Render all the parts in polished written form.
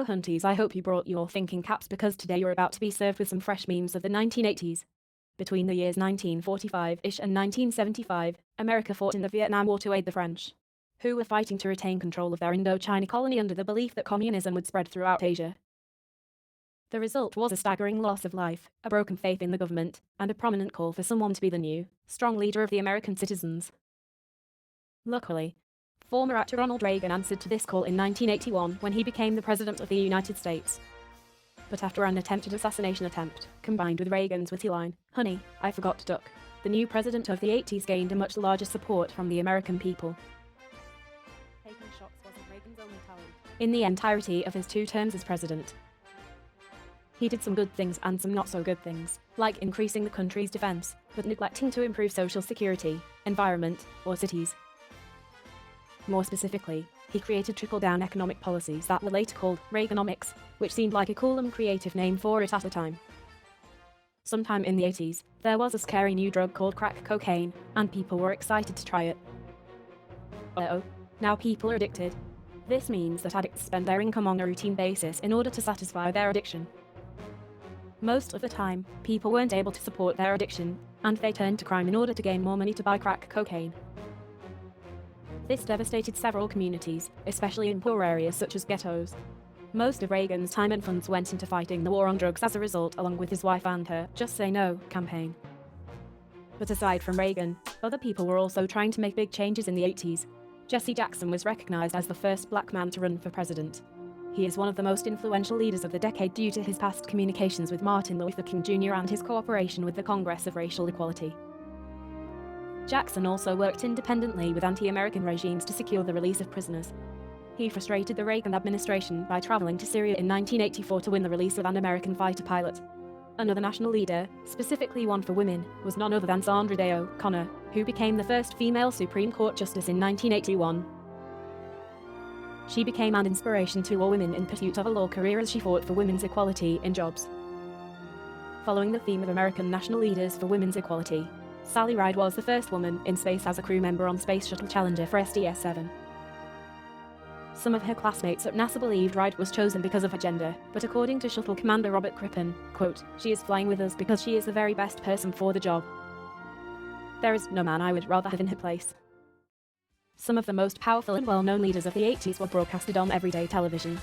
hunties, I hope you brought your thinking caps because today you're about to be served with some fresh memes of the 1980s. Between the years 1945-ish and 1975, America fought in the Vietnam War to aid the French, who were fighting to retain control of their Indochina colony under the belief that communism would spread throughout Asia. The result was a staggering loss of life, a broken faith in the government, and a prominent call for someone to be the new, strong leader of the American citizens. Luckily, former actor Ronald Reagan answered to this call in 1981 when he became the President of the United States. But after an attempted assassination attempt, combined with Reagan's witty line, "Honey, I forgot to duck," the new president of the 80s gained a much larger support from the American people. Taking shots wasn't Reagan's only talent in the entirety of his 2 terms as president. He did some good things and some not so good things, like increasing the country's defense, but neglecting to improve social security, environment, or cities. More specifically, he created trickle-down economic policies that were later called Reaganomics, which seemed like a cool and creative name for it at the time. Sometime in the 80s, there was a scary new drug called crack cocaine, and people were excited to try it. Uh-oh, now people are addicted. This means that addicts spend their income on a routine basis in order to satisfy their addiction. Most of the time, people weren't able to support their addiction, and they turned to crime in order to gain more money to buy crack cocaine. This devastated several communities, especially in poor areas such as ghettos. Most of Reagan's time and funds went into fighting the war on drugs as a result, along with his wife and her "Just Say No" campaign. But aside from Reagan, other people were also trying to make big changes in the 80s. Jesse Jackson was recognized as the first black man to run for president. He is one of the most influential leaders of the decade due to his past communications with Martin Luther King Jr. and his cooperation with the Congress of Racial Equality. Jackson also worked independently with anti-American regimes to secure the release of prisoners. He frustrated the Reagan administration by traveling to Syria in 1984 to win the release of an American fighter pilot. Another national leader, specifically one for women, was none other than Sandra Day O'Connor, who became the first female Supreme Court justice in 1981. She became an inspiration to all women in pursuit of a law career as she fought for women's equality in jobs. Following the theme of American national leaders for women's equality, Sally Ride was the first woman in space as a crew member on Space Shuttle Challenger for STS-7. Some of her classmates at NASA believed Ride was chosen because of her gender, but according to Shuttle Commander Robert Crippen, quote, "She is flying with us because she is the very best person for the job. There is no man I would rather have in her place." Some of the most powerful and well-known leaders of the 80s were broadcasted on everyday television,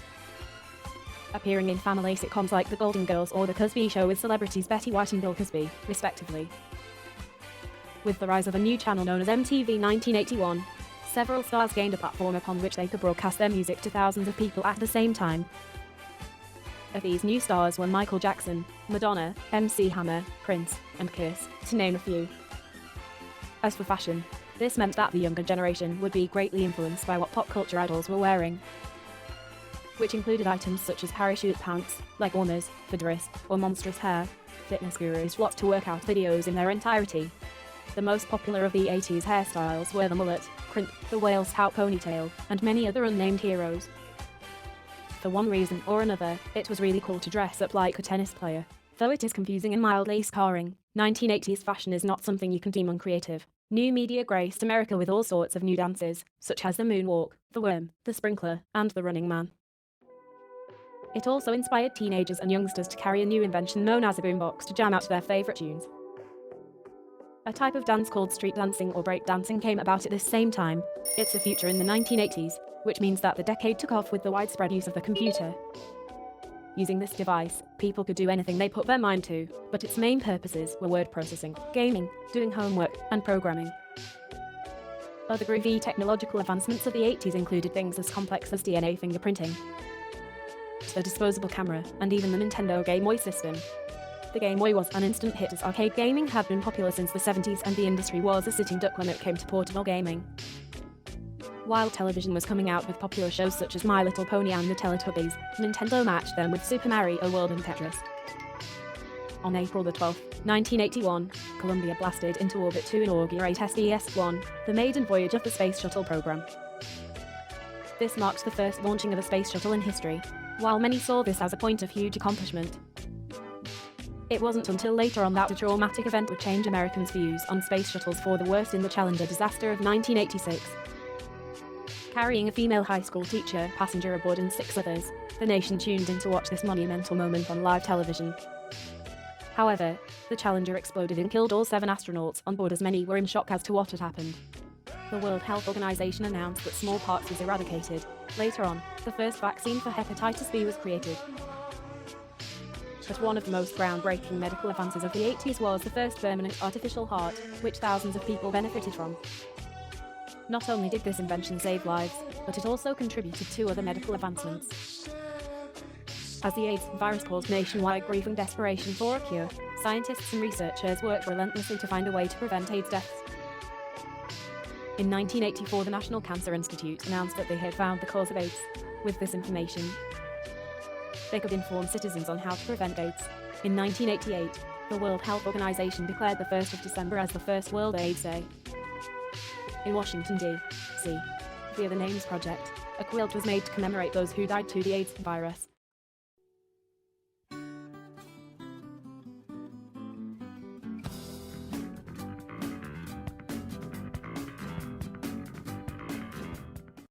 appearing in family sitcoms like The Golden Girls or The Cosby Show with celebrities Betty White and Bill Cosby, respectively. With the rise of a new channel known as MTV 1981, several stars gained a platform upon which they could broadcast their music to thousands of people at the same time. Of these new stars were Michael Jackson, Madonna, MC Hammer, Prince, and Kiss, to name a few. As for fashion, this meant that the younger generation would be greatly influenced by what pop culture idols were wearing, which included items such as parachute pants, leg warmers, fedoras, or monstrous hair. Fitness gurus watched to workout videos in their entirety. The most popular of the 80s hairstyles were the mullet, crimp, the whale spout ponytail, and many other unnamed heroes. For one reason or another, it was really cool to dress up like a tennis player. Though it is confusing and mildly scarring, 1980s fashion is not something you can deem uncreative. New media graced America with all sorts of new dances, such as the moonwalk, the worm, the sprinkler, and the running man. It also inspired teenagers and youngsters to carry a new invention known as a boombox to jam out their favorite tunes. A type of dance called street dancing or break dancing came about at this same time. It's the future in the 1980s, which means that the decade took off with the widespread use of the computer. Using this device, people could do anything they put their mind to, but its main purposes were word processing, gaming, doing homework, and programming. Other groovy technological advancements of the 80s included things as complex as DNA fingerprinting, the disposable camera, and even the Nintendo Game Boy system. The Game Boy was an instant hit as arcade gaming had been popular since the 70s, and the industry was a sitting duck when it came to portable gaming. While television was coming out with popular shows such as My Little Pony and the Teletubbies, Nintendo matched them with Super Mario World and Tetris. On April 12, 1981, Columbia blasted into orbit to inaugurate STS-1, the maiden voyage of the Space Shuttle program. This marked the first launching of a space shuttle in history. While many saw this as a point of huge accomplishment, it wasn't until later on that a traumatic event would change Americans' views on space shuttles for the worst in the Challenger disaster of 1986. Carrying a female high school teacher, passenger aboard and 6 others, The nation tuned in to watch this monumental moment on live television. However, the Challenger exploded and killed all 7 astronauts on board, as many were in shock as to what had happened. The World Health Organization announced that smallpox was eradicated. Later on, the first vaccine for hepatitis B was created. But one of the most groundbreaking medical advances of the 80s was the first permanent artificial heart, which thousands of people benefited from. Not only did this invention save lives, but it also contributed to other medical advancements. As the AIDS virus caused nationwide grief and desperation for a cure, scientists and researchers worked relentlessly to find a way to prevent AIDS deaths. In 1984, the National Cancer Institute announced that they had found the cause of AIDS. With this information, they could inform citizens on how to prevent AIDS. In 1988, the World Health Organization declared the 1st of December as the first World AIDS Day. In Washington, D.C., via the Names Project, a quilt was made to commemorate those who died to the AIDS virus.